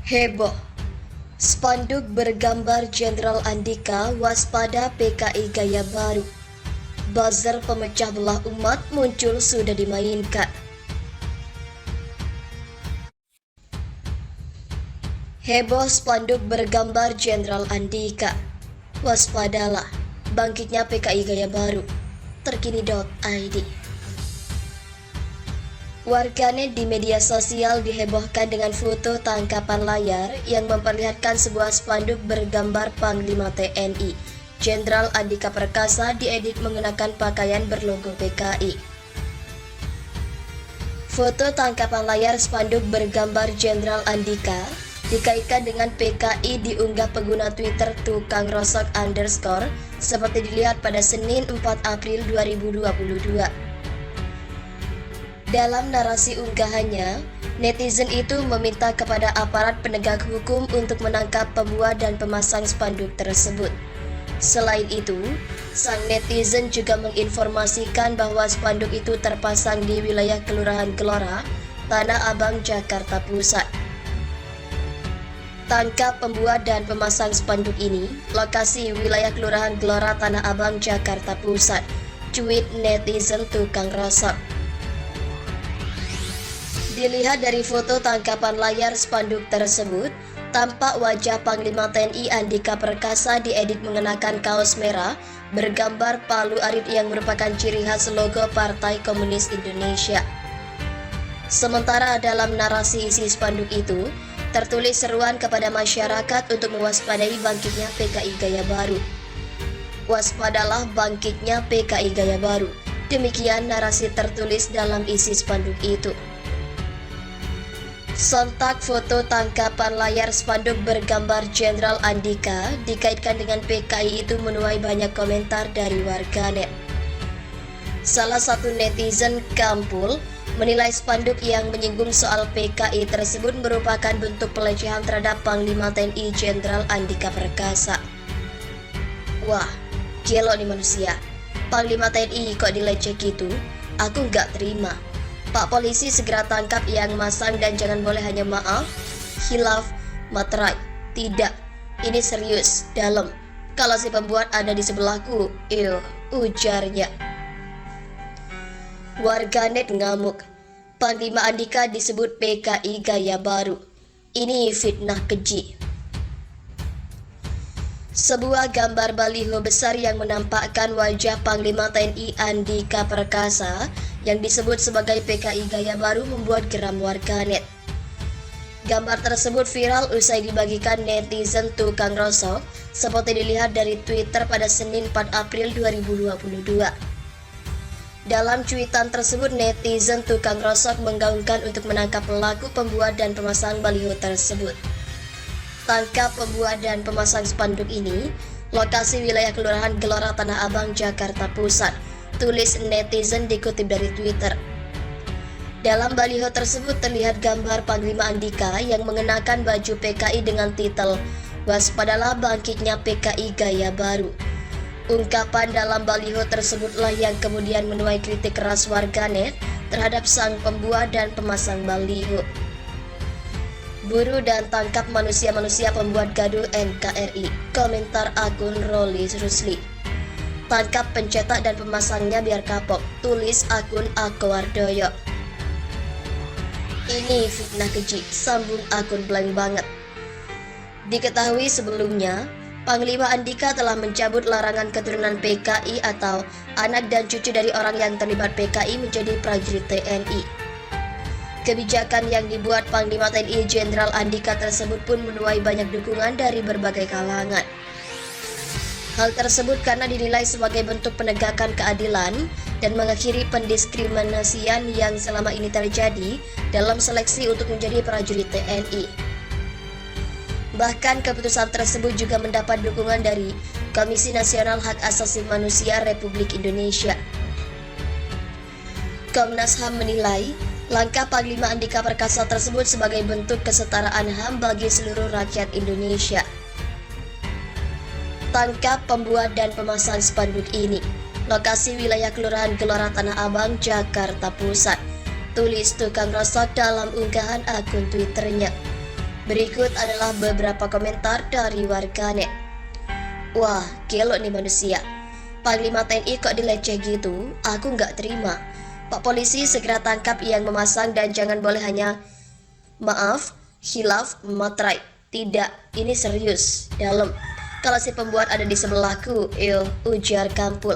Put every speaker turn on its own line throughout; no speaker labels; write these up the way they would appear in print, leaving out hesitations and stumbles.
Heboh, spanduk bergambar Jenderal Andika waspada PKI gaya baru. Buzzer pemecah belah umat muncul sudah dimainkan. Heboh spanduk bergambar Jenderal Andika. Waspadalah, bangkitnya PKI gaya baru. Terkini.id. Warganet di media sosial dihebohkan dengan foto tangkapan layar yang memperlihatkan sebuah spanduk bergambar Panglima TNI, Jenderal Andika Perkasa diedit mengenakan pakaian berlogo PKI. Foto tangkapan layar spanduk bergambar Jenderal Andika dikaitkan dengan PKI diunggah pengguna Twitter Tukang Rosok _ seperti dilihat pada Senin 4 April 2022. Dalam narasi unggahannya, netizen itu meminta kepada aparat penegak hukum untuk menangkap pembuat dan pemasang spanduk tersebut. Selain itu, sang netizen juga menginformasikan bahwa spanduk itu terpasang di wilayah Kelurahan Gelora, Tanah Abang, Jakarta Pusat. Tangkap pembuat dan pemasang spanduk ini, lokasi wilayah Kelurahan Gelora, Tanah Abang, Jakarta Pusat. Tweet netizen Tukang Rosok. Dilihat dari foto tangkapan layar spanduk tersebut, tampak wajah Panglima TNI Andika Perkasa diedit mengenakan kaos merah bergambar palu arit yang merupakan ciri khas logo Partai Komunis Indonesia. Sementara dalam narasi isi spanduk itu, tertulis seruan kepada masyarakat untuk mewaspadai bangkitnya PKI gaya baru. Waspadalah bangkitnya PKI gaya baru. Demikian narasi tertulis dalam isi spanduk itu. Sontak foto tangkapan layar spanduk bergambar Jenderal Andika dikaitkan dengan PKI itu menuai banyak komentar dari warganet. Salah satu netizen Kampul menilai spanduk yang menyinggung soal PKI tersebut merupakan bentuk pelecehan terhadap Panglima TNI Jenderal Andika Perkasa. Wah, gelo nih manusia. Panglima TNI kok dileceh gitu? Aku nggak terima. Pak polisi segera tangkap yang masang dan jangan boleh hanya maaf, hilaf, materai. Tidak, ini serius, dalam. Kalau si pembuat ada di sebelahku, ujarnya. Warganet ngamuk. Panglima Andika disebut PKI gaya baru. Ini fitnah keji. Sebuah gambar baliho besar yang menampakkan wajah Panglima TNI Andika Perkasa yang disebut sebagai PKI gaya baru membuat geram warganet. Gambar tersebut viral usai dibagikan netizen Tukang Rosok seperti dilihat dari Twitter pada Senin 4 April 2022. Dalam cuitan tersebut, netizen Tukang Rosok menggaungkan untuk menangkap pelaku pembuat dan pemasang baliho tersebut. Tangkap pembuat dan pemasang spanduk ini, lokasi wilayah Kelurahan Gelora, Tanah Abang, Jakarta Pusat. Tulis netizen dikutip dari Twitter. Dalam baliho tersebut terlihat gambar Panglima Andika yang mengenakan baju PKI dengan titel "Waspadalah bangkitnya PKI gaya baru". Ungkapan dalam baliho tersebutlah yang kemudian menuai kritik keras warganet terhadap sang pembuat dan pemasang baliho. Buru dan tangkap manusia-manusia pembuat gaduh NKRI. Komentar akun Rolis Rusli. Tangkap pencetak dan pemasangnya biar kapok. Tulis akun Akowardoyo. Ini fitnah keji, sambung akun blank banget. Diketahui sebelumnya, Panglima Andika telah mencabut larangan keturunan PKI atau anak dan cucu dari orang yang terlibat PKI menjadi prajurit TNI. Kebijakan yang dibuat Panglima TNI Jenderal Andika tersebut pun menuai banyak dukungan dari berbagai kalangan. Hal tersebut karena dinilai sebagai bentuk penegakan keadilan dan mengakhiri pendiskriminasian yang selama ini terjadi dalam seleksi untuk menjadi prajurit TNI. Bahkan keputusan tersebut juga mendapat dukungan dari Komisi Nasional Hak Asasi Manusia Republik Indonesia. Komnas HAM menilai langkah Panglima Andika Perkasa tersebut sebagai bentuk kesetaraan HAM bagi seluruh rakyat Indonesia. Tangkap pembuat dan pemasang spanduk ini. Lokasi wilayah Kelurahan Gelora, Tanah Abang, Jakarta Pusat. Tulis Tukang Rosok dalam unggahan akun Twitternya. Berikut adalah beberapa komentar dari warganet. Wah, gelo nih manusia. Panglima TNI kok dileceh gitu? Aku nggak terima. Pak polisi segera tangkap yang memasang dan jangan boleh hanya maaf, hilaf, materai. Tidak, ini serius, dalam. Kalau si pembuat ada di sebelahku, ujar Kampul.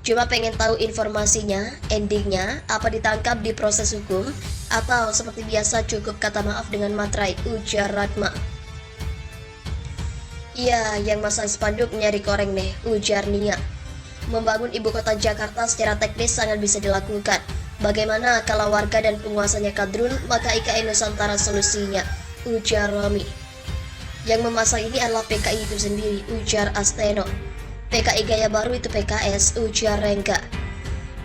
Cuma pengen tahu informasinya, endingnya, apa ditangkap di proses hukum, atau seperti biasa cukup kata maaf dengan materai, ujar Ratma. Iya, yang masang spanduk nyari koreng nih, ujar Nia. Membangun ibu kota Jakarta secara teknis sangat bisa dilakukan. Bagaimana kalau warga dan penguasanya kadrun, maka IKN Nusantara solusinya, ujar Romi. Yang memasang ini adalah PKI itu sendiri, ujar Asteno. PKI Gaya Baru itu PKS, ujar Rengga.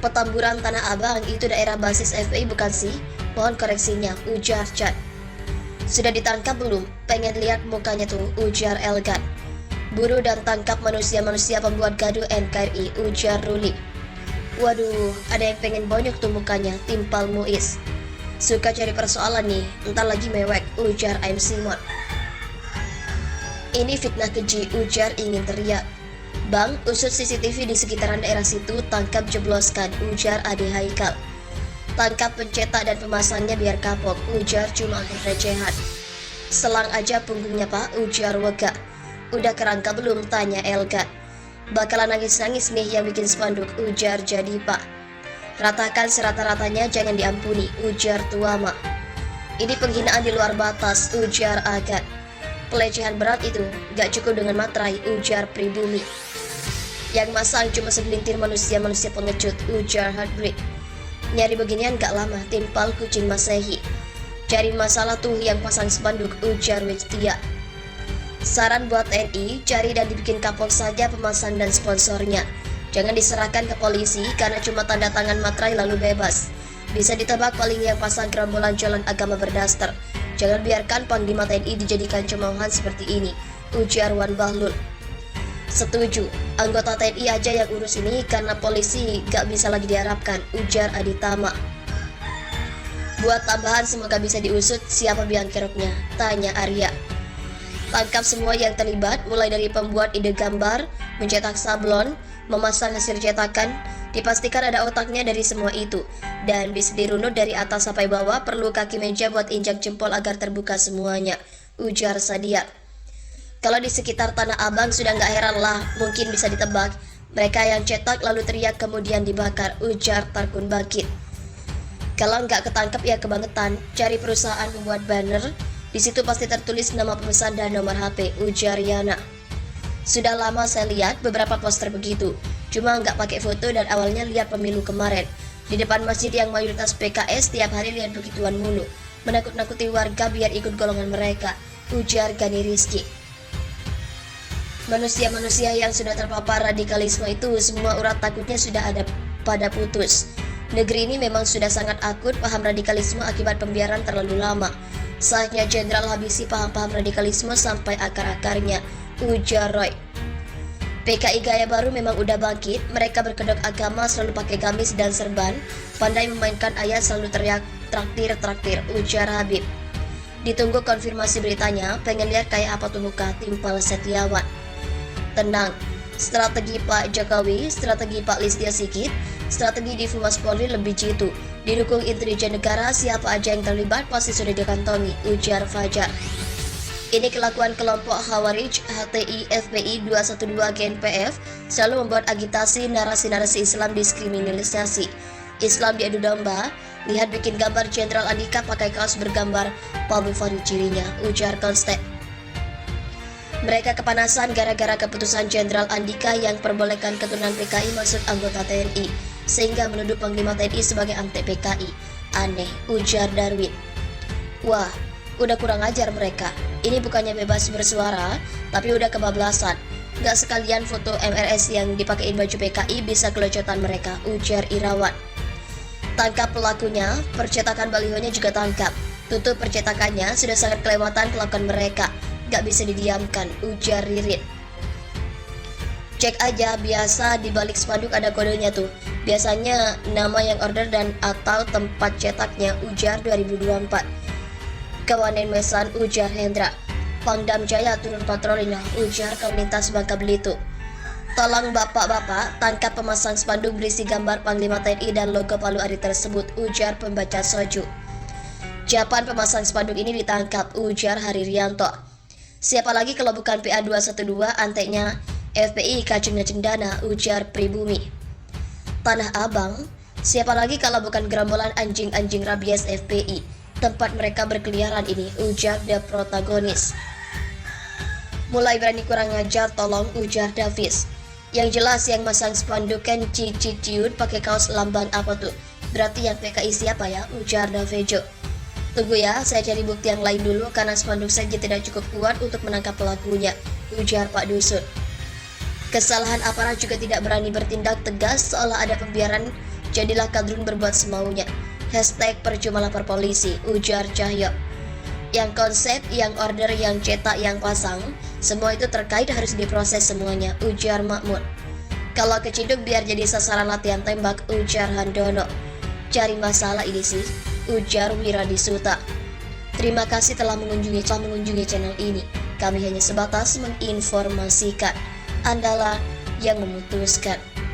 Petamburan Tanah Abang itu daerah basis FPI bukan sih? Mohon koreksinya, ujar Chat. Sudah ditangkap belum? Pengen lihat mukanya tuh, ujar Elgan. Buru dan tangkap manusia-manusia pembuat gaduh NKRI, ujar Ruli. Waduh, ada yang pengen bonyok tuh mukanya, timpal Muiz. Suka cari persoalan nih, entar lagi mewek, ujar Aim Simon. Ini fitnah keji, ujar ingin teriak. Bang, usut CCTV di sekitaran daerah situ, tangkap jebloskan, ujar Ade Haikal. Tangkap pencetak dan pemasangnya biar kapok, ujar cuma recehan. Selang aja punggungnya pak, ujar Wega. Udah kerangka belum, tanya Elga. Bakalan nangis-nangis nih yang bikin spanduk, ujar Jadi Pak. Ratakan serata-ratanya jangan diampuni, ujar Tuama. Ini penghinaan di luar batas, ujar Agat. Pelecehan berat itu gak cukup dengan materai, ujar Pribumi. Yang masang cuma segelintir manusia-manusia pengecut, ujar Heartbreak. Nyari beginian gak lama, timpal kucing Masehi. Cari masalah tuh yang pasang spanduk, ujar Wijtia. Saran buat TNI, cari dan dibikin kapok saja pemasang dan sponsornya. Jangan diserahkan ke polisi karena cuma tanda tangan materai lalu bebas. Bisa ditebak paling yang pasang gerombolan jalan agama berdaster. Jangan biarkan Panglima TNI dijadikan cemoohan seperti ini, ujar Wan Bahlul. Setuju, anggota TNI aja yang urus ini karena polisi gak bisa lagi diharapkan, ujar Aditama. Buat tambahan semoga bisa diusut siapa biang keroknya, tanya Arya. Tangkap semua yang terlibat, mulai dari pembuat ide gambar, mencetak sablon, memasang hasil cetakan, dipastikan ada otaknya dari semua itu, dan bisa dirunut dari atas sampai bawah, perlu kaki meja buat injak jempol agar terbuka semuanya, ujar Sadia. Kalau di sekitar Tanah Abang sudah nggak heran lah, mungkin bisa ditebak, mereka yang cetak lalu teriak kemudian dibakar, ujar Tarkun Bangkit. Kalau nggak ketangkep ya kebangetan, cari perusahaan membuat banner, di situ pasti tertulis nama pemesan dan nomor HP, ujar Yana. Sudah lama saya lihat beberapa poster begitu, cuma nggak pakai foto dan awalnya lihat pemilu kemarin. Di depan masjid yang mayoritas PKS tiap hari lihat begituan mulu, menakut-nakuti warga biar ikut golongan mereka, ujar Gani Rizky. Manusia-manusia yang sudah terpapar radikalisme itu semua urat takutnya sudah ada pada putus. Negeri ini memang sudah sangat akut paham radikalisme akibat pembiaran terlalu lama. Saatnya Jenderal habisi paham-paham radikalisme sampai akar-akarnya, ujar Roy. PKI Gaya Baru memang udah bangkit, mereka berkedok agama selalu pakai gamis dan serban, pandai memainkan ayat selalu teriak traktir, ujar Habib. Ditunggu konfirmasi beritanya, pengen lihat kayak apa tuh muka, timpal Setiawan. Tenang, strategi Pak Jokowi, strategi Pak Listio Sigit, strategi di Humas Polri lebih jitu. Didukung intelijen negara, siapa aja yang terlibat pasti sudah dikantongi, ujar Fajar. Ini kelakuan kelompok Khawarij, HTI, FPI 212 GNPF selalu membuat agitasi narasi-narasi Islam diskriminalisasi. Islam diadu domba, lihat bikin gambar Jenderal Andika pakai kaos bergambar Pak Bufari cirinya, ujar Konstek. Mereka kepanasan gara-gara keputusan Jenderal Andika yang perbolehkan keturunan PKI masuk anggota TNI, sehingga menuduh Panglima TNI sebagai anti PKI. Aneh, ujar Darwin. Wah, udah kurang ajar mereka. Ini bukannya bebas bersuara, tapi udah kebablasan. Gak sekalian foto MRS yang dipakein baju PKI bisa kelocotan mereka, ujar Irawan. Tangkap pelakunya, percetakan balihonya juga tangkap. Tutup percetakannya, sudah sangat kelewatan kelakuan mereka. Gak bisa didiamkan, ujar Ririn. Cek aja, biasa di balik spanduk ada kodenya tuh. Biasanya nama yang order dan atau tempat cetaknya, ujar 2024. Kawanen mesan, ujar Hendra. Pangdam Jaya turun patroli nah, ujar Komunitas Bangka Belitung. Tolong bapak-bapak, tangkap pemasang spanduk berisi gambar Panglima TNI dan logo Palu Arit tersebut, ujar pembaca Soju. Japan pemasang spanduk ini ditangkap, ujar Hari Rianto. Siapa lagi kalau bukan PA212, anteknya FPI Kacungnya Cendana, ujar Pribumi. Tanah Abang, siapa lagi kalau bukan gerombolan anjing-anjing rabies FPI, tempat mereka berkeliaran ini, ujar The Protagonis. Mulai berani kurang ngajar tolong, ujar Davis. Yang jelas yang masang spanduk kan Ciut pakai kaos lambang apa tuh? Berarti yang PKI siapa ya? Ujar Davejo. Tunggu ya, saya cari bukti yang lain dulu karena spanduk saja tidak cukup kuat untuk menangkap pelakunya, ujar Pak Dusun. Kesalahan aparat juga tidak berani bertindak tegas seolah ada pembiaran, jadilah kadrun berbuat semaunya. Hashtag percuma lapor polisi, ujar Cahyo. Yang konsep, yang order, yang cetak, yang pasang, semua itu terkait harus diproses semuanya, ujar Makmur. Kalau keciduk biar jadi sasaran latihan tembak, ujar Handono. Cari masalah ini sih, ujar Wiradisuta. Terima kasih telah mengunjungi channel ini. Kami hanya sebatas menginformasikan. Andalah yang memutuskan.